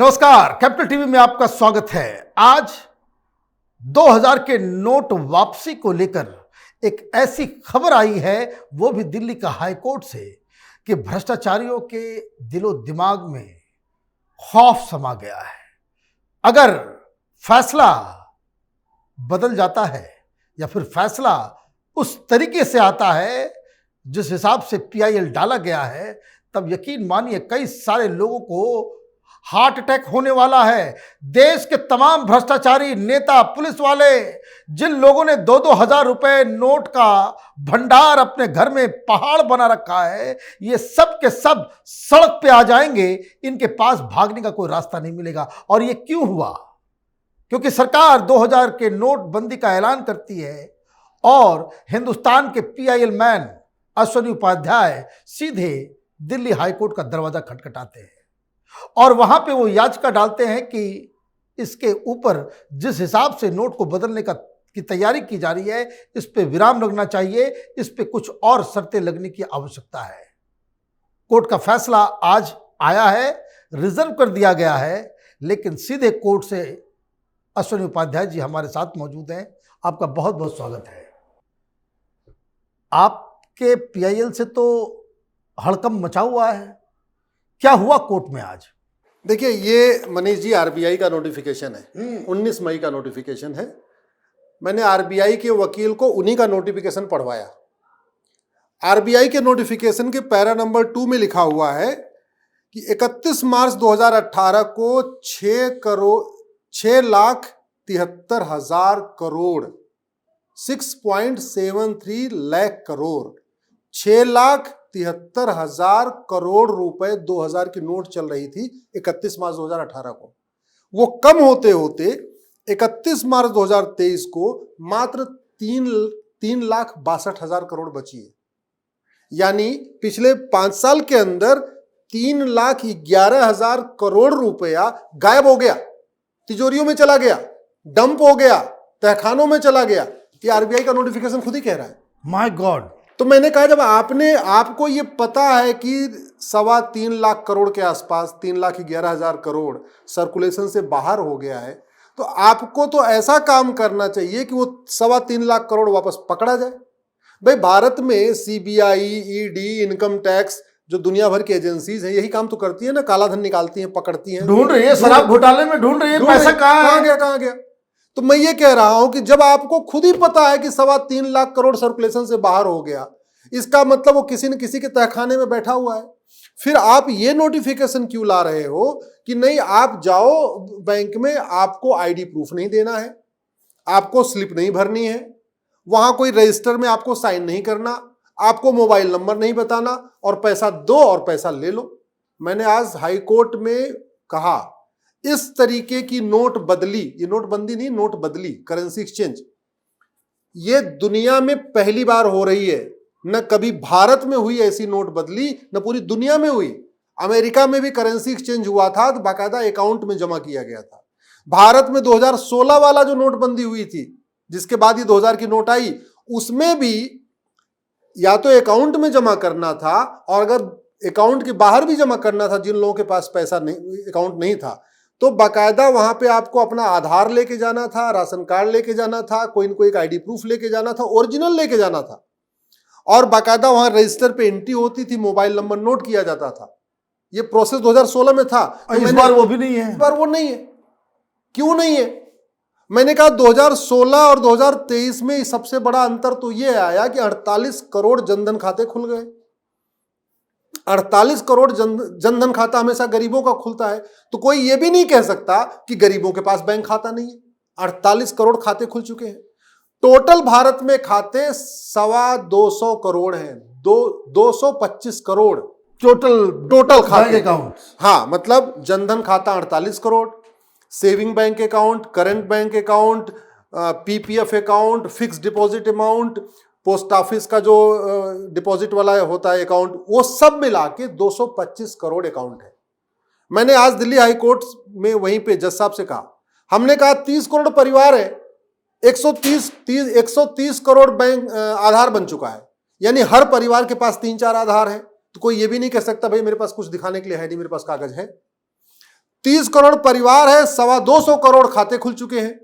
नमस्कार, capital TV में आपका स्वागत है। आज 2000 के नोट वापसी को लेकर एक ऐसी खबर आई है, वो भी दिल्ली का हाई कोर्ट से, कि भ्रष्टाचारियों के दिलो दिमाग में खौफ समा गया है। अगर फैसला बदल जाता है या फिर फैसला उस तरीके से आता है जिस हिसाब से पीआईएल डाला गया है, तब यकीन मानिए कई सारे लोगों को हार्ट अटैक होने वाला है। देश के तमाम भ्रष्टाचारी नेता, पुलिस वाले, जिन लोगों ने 2-2 हजार रुपए नोट का भंडार अपने घर में पहाड़ बना रखा है, ये सब के सब सड़क पे आ जाएंगे। इनके पास भागने का कोई रास्ता नहीं मिलेगा। और ये क्यों हुआ? क्योंकि सरकार 2000 के नोटबंदी का ऐलान करती है और हिंदुस्तान के पीआईएल मैन अश्विनी उपाध्याय सीधे दिल्ली हाईकोर्ट का दरवाजा खटखटाते हैं और वहां पे वो याचिका डालते हैं कि इसके ऊपर जिस हिसाब से नोट को बदलने की तैयारी की जा रही है, इस पे विराम लगना चाहिए, इस पे कुछ और शर्तें लगने की आवश्यकता है। कोर्ट का फैसला आज आया है, रिजर्व कर दिया गया है, लेकिन सीधे कोर्ट से अश्विनी उपाध्याय जी हमारे साथ मौजूद हैं। आपका बहुत बहुत स्वागत है। आपके पीआईएल से तो हड़कंप मचा हुआ है, क्या हुआ कोर्ट में आज? देखिए, ये मनीष जी आरबीआई का नोटिफिकेशन है, 19 मई का नोटिफिकेशन है। मैंने आरबीआई के वकील को उन्हीं का नोटिफिकेशन पढ़वाया। आरबीआई के नोटिफिकेशन के पैरा नंबर 2 में लिखा हुआ है कि 31 मार्च 2018 को 6,73,000 करोड़ 6.73 लाख करोड़ 6,73,000 करोड़ रुपए 2000 की नोट चल रही थी 31 मार्च 2018 को। वो कम होते होते 31 मार्च 2023 को मात्र 3,62,000 करोड़ बची है। यानी पिछले 5 साल के अंदर 3,11,000 करोड़ रुपया गायब हो गया, तिजोरियों में चला गया, डंप हो गया, तहखानों में चला गया। ये आरबीआई का नोटिफिकेशन खुद ही कह रहा है। My God. तो मैंने कहा, जब आपको ये पता है कि 3.25 लाख करोड़ के आसपास 3,11,000 करोड़ सर्कुलेशन से बाहर हो गया है, तो आपको तो ऐसा काम करना चाहिए कि वो 3.25 लाख करोड़ वापस पकड़ा जाए। भाई, भारत में सीबीआई, ईडी, इनकम टैक्स, जो दुनिया भर की एजेंसीज है, यही काम तो करती है ना, काला धन निकालती हैं, पकड़ती हैं, ढूंढ रही है, शराब घोटाले में ढूंढ रही है, पैसा कहाँ गया। तो मैं ये कह रहा हूं कि जब आपको खुद ही पता है कि 3.25 लाख करोड़ सर्कुलेशन से बाहर हो गया, इसका मतलब वो किसी न किसी के तहखाने में बैठा हुआ है। फिर आप ये नोटिफिकेशन क्यों ला रहे हो कि नहीं, आप जाओ बैंक में, आपको आईडी प्रूफ नहीं देना है, आपको स्लिप नहीं भरनी है, वहां कोई रजिस्टर में आपको साइन नहीं करना, आपको मोबाइल नंबर नहीं बताना, और पैसा दो और पैसा ले लो। मैंने आज हाई कोर्ट में कहा, इस तरीके की नोट बदली, ये नोटबंदी नहीं, नोट बदली, करेंसी एक्सचेंज, ये दुनिया में पहली बार हो रही है। न कभी भारत में हुई ऐसी नोट बदली, न पूरी दुनिया में हुई। अमेरिका में भी करेंसी एक्सचेंज हुआ था तो बाकायदा अकाउंट में जमा किया गया था। भारत में 2016 वाला जो नोटबंदी हुई थी, जिसके बाद ये 2000 की नोट आई, उसमें भी या तो अकाउंट में जमा करना था, और अगर अकाउंट के बाहर भी जमा करना था, जिन लोगों के पास पैसा नहीं, अकाउंट नहीं था, तो बाकायदा वहां पे आपको अपना आधार लेके जाना था, राशन कार्ड लेके जाना था, कोई न कोई एक आईडी प्रूफ लेके जाना था, ओरिजिनल लेके जाना था, और बाकायदा वहां रजिस्टर पे एंट्री होती थी, मोबाइल नंबर नोट किया जाता था। ये प्रोसेस 2016 में था। तो इस बार वो भी नहीं है। इस बार वो नहीं है। क्यों नहीं है? मैंने कहा 2016 और 2023 में सबसे बड़ा अंतर तो ये आया कि 48 करोड़ जनधन खाते खुल गए। 48 करोड़ जनधन खाता हमेशा गरीबों का खुलता है, तो कोई ये भी नहीं कह सकता कि गरीबों के पास बैंक खाता नहीं है। 48 करोड़ खाते खुल चुके हैं। टोटल भारत में खाते 225 करोड़ हैं, 225 करोड़ टोटल खाते अकाउंट। हाँ, मतलब जनधन खाता 48 crore, saving bank account, current bank account, PPF account, fix deposit amount, post office का जो डिपॉजिट वाला होता है अकाउंट, वो सब मिला के 225 करोड़ अकाउंट है। मैंने आज दिल्ली हाई कोर्ट में वहीं पे जज साहब से कहा, हमने कहा 30 करोड़ परिवार है, 130 करोड़ बैंक आधार बन चुका है, यानी हर परिवार के पास 3-4 आधार है। तो कोई ये भी नहीं कह सकता भाई मेरे पास कुछ दिखाने के लिए है नहीं, मेरे पास कागज है। 30 करोड़ परिवार है, 225 करोड़ खाते खुल चुके हैं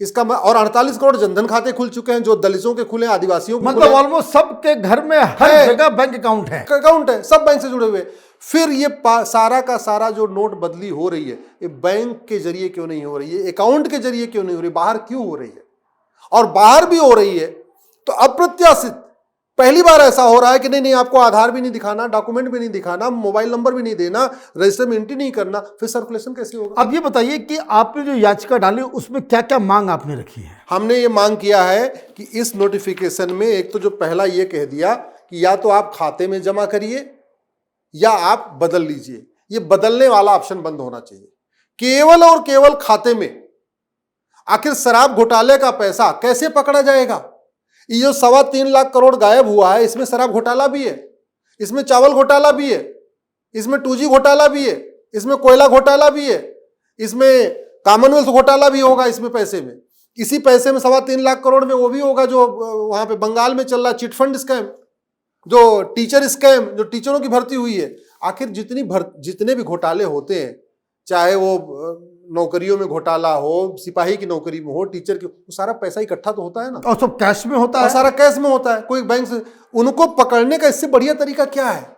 इसका, और 48 करोड़ जनधन खाते खुल चुके हैं, जो दलितों के खुले, आदिवासियों के मतलब ऑलमोस्ट सबके घर में हर जगह बैंक अकाउंट है, सब बैंक से जुड़े हुए। फिर ये सारा का सारा जो नोट बदली हो रही है, ये बैंक के जरिए क्यों नहीं हो रही है, अकाउंट के जरिए क्यों नहीं हो रही, बाहर क्यों हो रही है? और बाहर भी हो रही है तो अप्रत्याशित पहली बार ऐसा हो रहा है कि नहीं, आपको आधार भी नहीं दिखाना, डॉक्यूमेंट भी नहीं दिखाना, मोबाइल नंबर भी नहीं देना, रजिस्टर में एंट्री नहीं करना, फिर सर्कुलेशन कैसे होगा? अब ये बताइए कि आपने जो याचिका डाली उसमें क्या क्या मांग आपने रखी है? हमने ये मांग किया है कि इस नोटिफिकेशन में एक तो जो पहला ये कह दिया कि या तो आप खाते में जमा करिए या आप बदल लीजिए, ये बदलने वाला ऑप्शन बंद होना चाहिए, केवल और केवल खाते में। आखिर शराब घोटाले का पैसा कैसे पकड़ा जाएगा? ये जो 3.25 लाख करोड़ गायब हुआ है, इसमें शराब घोटाला भी है, इसमें चावल घोटाला भी है, इसमें 2G घोटाला भी है, इसमें कोयला घोटाला भी है, इसमें कॉमनवेल्थ घोटाला भी होगा। इसमें पैसे में, इसी पैसे में 3.25 लाख करोड़ में वो भी होगा जो वहां पे बंगाल में चल रहा चिट फंड स्कैम, जो टीचर स्कैम, जो टीचरों की भर्ती हुई है। आखिर जितने भी घोटाले होते हैं, चाहे वो नौकरियों में घोटाला हो, सिपाही की नौकरी में हो, टीचर की, वो सारा पैसा इकट्ठा तो होता है ना, और सब कैश में होता है, सारा कैश में होता है। कोई बैंक से उनको पकड़ने का इससे बढ़िया तरीका क्या है?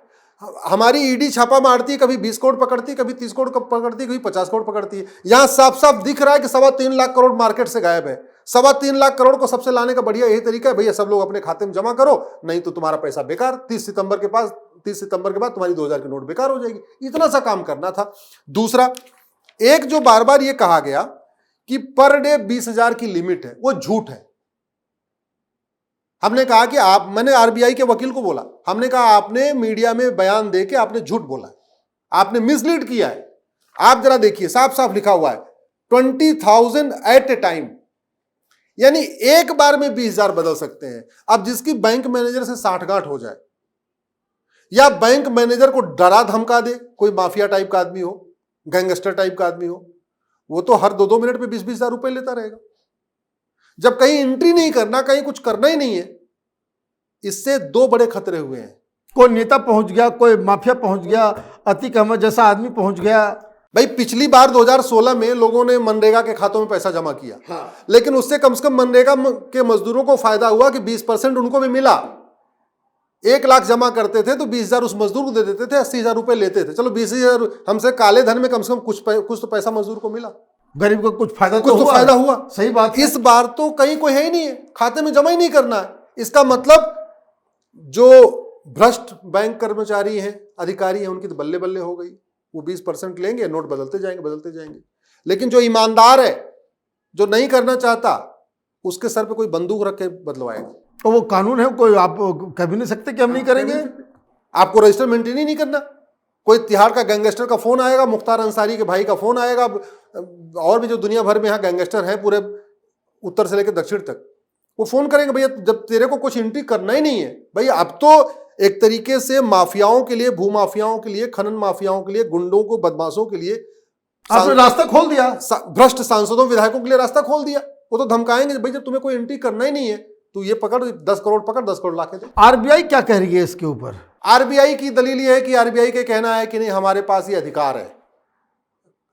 हमारी ईडी छापा मारती है, कभी 20 करोड़ पकड़ती है, कभी 30 करोड़ पकड़ती है, कभी 50 करोड़ पकड़ती है। यहां साफ साफ दिख रहा है कि 3.25 लाख करोड़ मार्केट से गायब है। 3.25 लाख करोड़ को सबसे लाने का बढ़िया यही तरीका है, भैया सब लोग अपने खाते में जमा करो, नहीं तो तुम्हारा पैसा बेकार, 30 सितंबर के बाद तुम्हारी 2000 की नोट बेकार हो जाएगी। इतना सा काम करना था। दूसरा, एक जो बार बार ये कहा गया कि पर डे 20,000 की लिमिट है, वो झूठ है। हमने कहा कि मैंने आरबीआई के वकील को बोला, हमने कहा आपने मीडिया में बयान दे के आपने झूठ बोला है, आपने मिसलीड किया है। आप जरा देखिए, साफ साफ लिखा हुआ है 20,000 एट ए टाइम, यानी एक बार में 20,000 बदल सकते हैं। अब जिसकी बैंक मैनेजर से साठगांठ हो जाए, या बैंक मैनेजर को डरा धमका दे, कोई माफिया टाइप का आदमी हो, गैंगस्टर टाइप का आदमी हो, वो तो हर 2-2 मिनट पे 20-20 हजार रुपए लेता रहेगा। जब कहीं एंट्री नहीं करना, कहीं कुछ करना ही नहीं है, इससे 2 बड़े खतरे हुए हैं। कोई नेता पहुंच गया, कोई माफिया पहुंच गया, अतीक अहमद जैसा आदमी पहुंच गया। भाई पिछली बार 2016 में लोगों ने मनरेगा के खातों में पैसा जमा किया, हाँ। लेकिन उससे कम से कम मनरेगा के मजदूरोों को फायदा हुआ कि 20% उनको भी मिला। 1 लाख जमा करते थे तो 20,000 उस मजदूर को दे देते थे, 80,000 रुपए लेते थे। चलो 20,000 हमसे काले धन में कम से कम कुछ तो पैसा मजदूर को मिला, गरीब को कुछ फायदा फायदा हुआ। सही बात। इस बार तो कहीं कोई है ही नहीं है, खाते में जमा ही नहीं करना है। इसका मतलब जो भ्रष्ट बैंक कर्मचारी हैं, अधिकारी हैं, उनकी तो बल्ले बल्ले हो गई। वो 20% लेंगे, नोट बदलते जाएंगे। लेकिन जो ईमानदार है, जो नहीं करना चाहता, उसके सर पे कोई बंदूक रख के बदलवाएगा। तो वो कानून है, कोई आप कह भी नहीं सकते कि हम नहीं करेंगे। आपको रजिस्टर मेंटेन ही नहीं करना। कोई तिहाड़ का गैंगस्टर का फोन आएगा, मुख्तार अंसारी के भाई का फोन आएगा, और भी जो दुनिया भर में यहाँ गैंगस्टर है पूरे उत्तर से लेकर दक्षिण तक, वो फोन करेंगे, भैया जब तेरे को कुछ एंट्री करना ही नहीं है। भैया अब तो एक तरीके से माफियाओं के लिए, भूमाफियाओं के लिए, खनन माफियाओं के लिए, गुंडों को, बदमाशों के लिए आपने रास्ता खोल दिया। भ्रष्ट सांसदों, विधायकों के लिए रास्ता खोल दिया। वो तो धमकाएंगे, भाई जब तुम्हें कोई एंट्री करना ही नहीं है तो ये पकड़ 10 करोड़ पकड़, 10 करोड़ लाके दे। आरबीआई क्या कह रही है इसके ऊपर? आरबीआई की दलील ये है कि आरबीआई का कहना है कि नहीं, हमारे पास ये अधिकार है,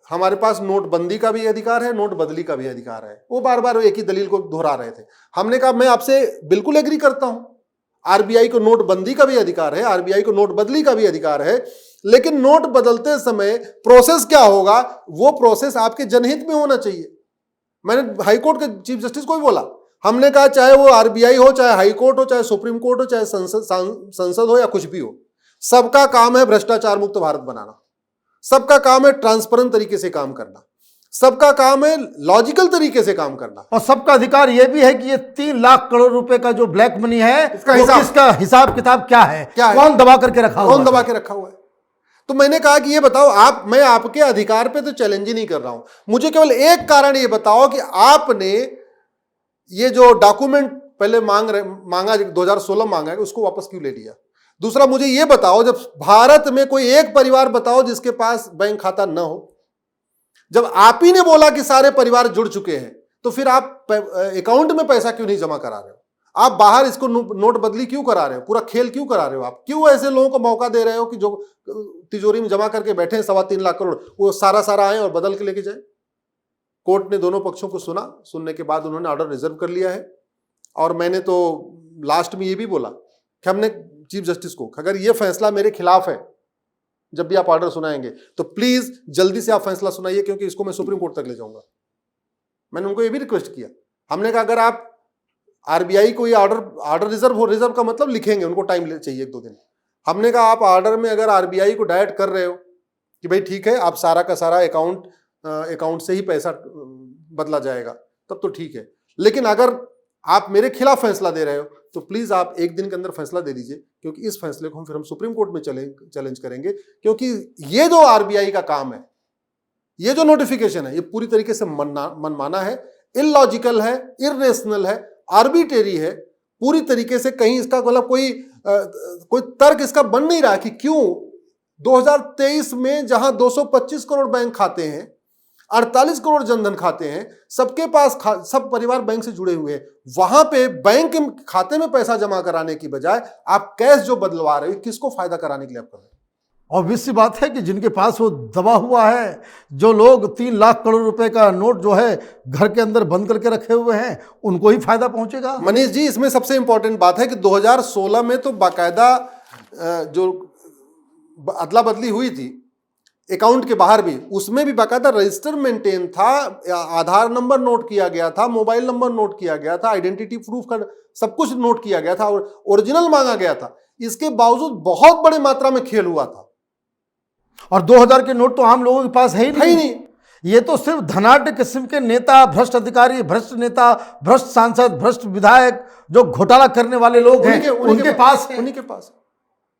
हमारे पास नोटबंदी का भी अधिकार है, नोट बदली का भी अधिकार है। वो बार बार एक ही दलील को दोहरा रहे थे। हमने कहा मैं आपसे बिल्कुल एग्री करता हूं, आरबीआई को नोटबंदी का भी अधिकार है, आरबीआई को नोट बदली का भी अधिकार है, लेकिन नोट बदलते समय प्रोसेस क्या होगा, वो प्रोसेस आपके जनहित में होना चाहिए। मैंने हाईकोर्ट के चीफ जस्टिस को भी बोला, हमने कहा चाहे वो आरबीआई हो, चाहे हाईकोर्ट हो, चाहे सुप्रीम कोर्ट हो, चाहे संसद हो या कुछ भी हो, सबका काम है भ्रष्टाचार मुक्त भारत बनाना, सबका काम है ट्रांसपेरेंट तरीके से काम करना, सबका काम है लॉजिकल तरीके से काम करना, और सबका अधिकार यह भी है कि ये 3 लाख करोड़ रुपए का जो ब्लैक मनी है, इसका हिसाब किताब क्या है, कौन दबा करके रखा हुआ, कौन दबा के रखा हुआ है। तो मैंने कहा कि ये बताओ, मैं आपके अधिकार पे तो चैलेंज ही नहीं कर रहा हूं, मुझे केवल एक कारण ये बताओ कि आपने ये जो डॉक्यूमेंट पहले मांगा 2016 मांगा है, उसको वापस क्यों ले लिया। दूसरा, मुझे ये बताओ, जब भारत में कोई एक परिवार बताओ जिसके पास बैंक खाता न हो, जब आप ही ने बोला कि सारे परिवार जुड़ चुके हैं, तो फिर आप अकाउंट में पैसा क्यों नहीं जमा करा रहे हो? आप बाहर इसको नोटबंदी क्यों करा रहे हो, पूरा खेल क्यों करा रहे हो आप? क्यों ऐसे लोगों को मौका दे रहे हो कि जो तिजोरी में जमा करके बैठे हैं 3.25 लाख करोड़, वो सारा आए और बदल के लेके जाए? कोर्ट ने दोनों पक्षों को सुनने के बाद उन्होंने ऑर्डर रिजर्व कर लिया है। और मैंने तो लास्ट में ये भी बोला कि हमने चीफ जस्टिस को, अगर ये फैसला मेरे खिलाफ है, जब भी आप ऑर्डर सुनाएंगे तो प्लीज जल्दी से आप फैसला सुनाइए, क्योंकि इसको मैं सुप्रीम कोर्ट तक ले जाऊंगा। मैंने उनको ये भी रिक्वेस्ट किया। हमने कहा अगर आप आरबीआई को ये ऑर्डर रिजर्व का मतलब लिखेंगे, उनको टाइम चाहिए 1-2 दिन। हमने कहा आप ऑर्डर में अगर आरबीआई को डायरेक्ट कर रहे हो कि भाई ठीक है, आप सारा का सारा अकाउंट से ही पैसा बदला जाएगा, तब तो ठीक है। लेकिन अगर आप मेरे खिलाफ फैसला दे रहे हो तो प्लीज आप 1 दिन के अंदर फैसला दे दीजिए, क्योंकि इस फैसले को हम सुप्रीम कोर्ट में चैलेंज करेंगे। क्योंकि ये जो आरबीआई का काम है, ये जो नोटिफिकेशन है, ये पूरी तरीके से मनमाना है, इलॉजिकल है, इरेशनल है, आर्बिट्रेरी है पूरी तरीके से। कहीं इसका मतलब कोई तर्क इसका बन नहीं रहा कि क्यों 2023 में जहां 225 करोड़ बैंक खाते हैं, 48 करोड़ जनधन खाते हैं, सबके पास सब परिवार बैंक से जुड़े हुए हैं, वहां पे बैंक के खाते में पैसा जमा कराने की बजाय आप कैश जो बदलवा रहे हो, किसको फायदा कराने के लिए आप कर रहे हो? ऑब्वियस सी बात है कि जिनके पास वो दबा हुआ है, जो लोग 3 लाख करोड़ रुपए का नोट जो है घर के अंदर बंद करके रखे हुए हैं, उनको ही फायदा पहुंचेगा। मनीष जी, इसमें सबसे इंपॉर्टेंट बात है कि 2016 में तो बाकायदा जो अदला बदली हुई थी अकाउंट के बाहर भी, उसमें भी बाकायदा रजिस्टर मेंटेन था, आधार नंबर नोट किया गया था, मोबाइल नंबर नोट किया गया था, आइडेंटिटी प्रूफ का सब कुछ नोट किया गया था और ओरिजिनल मांगा गया था। इसके बावजूद बहुत बड़े मात्रा में खेल हुआ था। और 2000 के नोट तो आम लोगों के पास है ही नहीं। ये तो सिर्फ धनाढ़ किस्म के नेता, भ्रष्ट अधिकारी, भ्रष्ट नेता, भ्रष्ट सांसद, भ्रष्ट विधायक, जो घोटाला करने वाले लोग हैं, उनके पास है। उन्हीं के पास।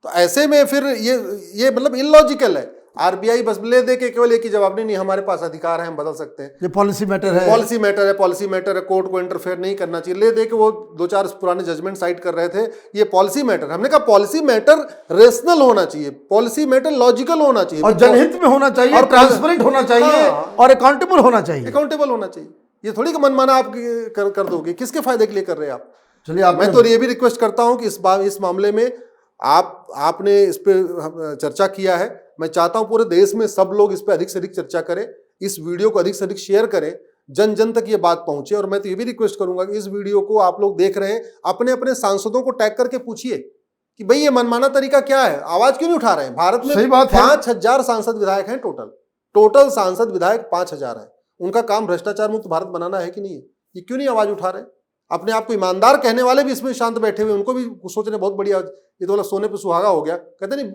तो ऐसे में फिर ये मतलब इलॉजिकल है। आरबीआई बस ले दे के केवल एक ही जवाब, नहीं हमारे पास अधिकार है, हम बदल सकते हैं, ये पॉलिसी मैटर है, पॉलिसी मैटर है, कोर्ट को इंटरफेयर नहीं करना चाहिए। ले दे के वो 2-4 पुराने जजमेंट साइट कर रहे थे, ये पॉलिसी मैटर। हमने कहा पॉलिसी मैटर रेशनल होना चाहिए, पॉलिसी मैटर लॉजिकल होना चाहिए, और जनहित में होना चाहिए, और ट्रांसपेरेंट होना चाहिए, और अकाउंटेबल होना चाहिए। ये थोड़ी मनमाना आप कर दोगे। किसके फायदे के लिए कर रहे हैं आप? चलिए, मैं तो ये भी रिक्वेस्ट करता हूं कि इस मामले में आपने इस पे चर्चा किया है। मैं चाहता हूं पूरे देश में सब लोग इस पे अधिक से अधिक चर्चा करें, इस वीडियो को अधिक से अधिक शेयर करें, जन जन तक ये बात पहुंचे। और मैं तो ये भी रिक्वेस्ट करूंगा कि इस वीडियो को आप लोग देख रहे हैं, अपने अपने सांसदों को टैग करके पूछिए कि भाई ये मनमाना तरीका क्या है, आवाज क्यों नहीं उठा रहे हैं? भारत में 5,000 सांसद विधायक हैं, टोटल सांसद विधायक 5,000 हैं। उनका काम भ्रष्टाचार मुक्त भारत बनाना है कि नहीं है? ये क्यों नहीं आवाज उठा रहे? अपने आप को ईमानदार कहने वाले भी इसमें शांत बैठे हुए, उनको भी सोचने बहुत बढ़िया। ये तो सोने पे सुहागा हो गया, कहते नहीं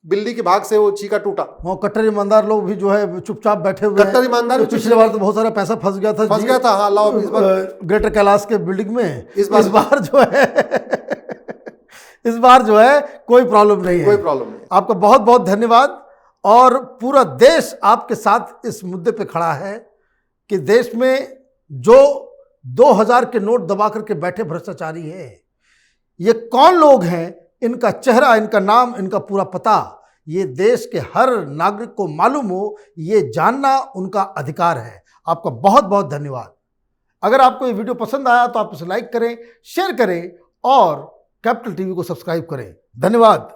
बिल्ली के भाग से वो चीका टूटा। वो कट्टर ईमानदार लोग भी जो है चुपचाप बैठे हुए हैं। कट्टर ईमानदार तो पिछले बार तो बहुत सारा पैसा फंस गया था। हाँ, लाओ इस बार ग्रेटर कैलाश के बिल्डिंग में। इस बार जो है कोई प्रॉब्लम नहीं है। आपका बहुत बहुत धन्यवाद। और पूरा देश आपके साथ इस मुद्दे पे खड़ा है कि देश में जो 2000 के नोट दबा करके बैठे भ्रष्टाचारी हैं, ये कौन लोग हैं, इनका चेहरा, इनका नाम, इनका पूरा पता ये देश के हर नागरिक को मालूम हो, ये जानना उनका अधिकार है। आपका बहुत बहुत धन्यवाद। अगर आपको ये वीडियो पसंद आया तो आप इसे लाइक करें, शेयर करें और कैपिटल टीवी को सब्सक्राइब करें। धन्यवाद।